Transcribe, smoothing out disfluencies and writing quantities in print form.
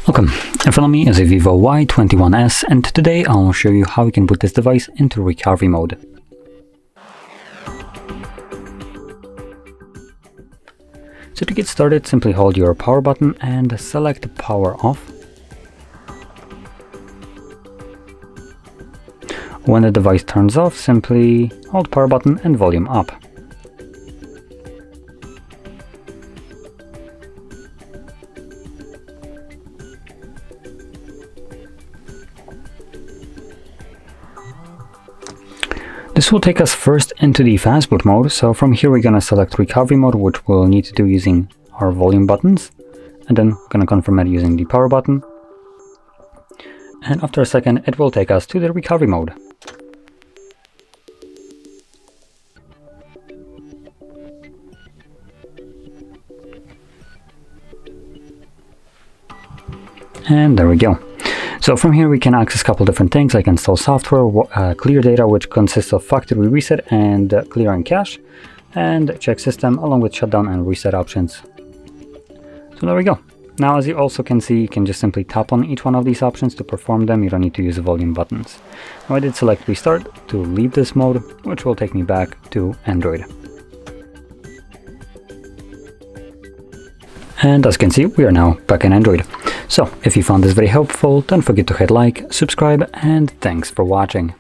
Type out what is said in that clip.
Welcome, in front of me is a VIVO Y21s, and today I'll show you how you can put this device into recovery mode. So to get started, simply hold your power button and select power off. When the device turns off, simply hold power button and volume up. This will take us first into the fast boot mode, so from here we're going to select recovery mode, which we'll need to do using our volume buttons, and then we're going to confirm it using the power button. And after a second it will take us to the recovery mode. And there we go. So from here we can access a couple different things, like install software, clear data, which consists of factory reset and clear and cache, and check system along with shutdown and reset options. So there we go. Now, as you also can see, you can just simply tap on each one of these options to perform them. You don't need to use the volume buttons. Now I did select restart to leave this mode, which will take me back to Android. And as you can see, we are now back in Android. So if you found this very helpful, don't forget to hit like, subscribe, and thanks for watching.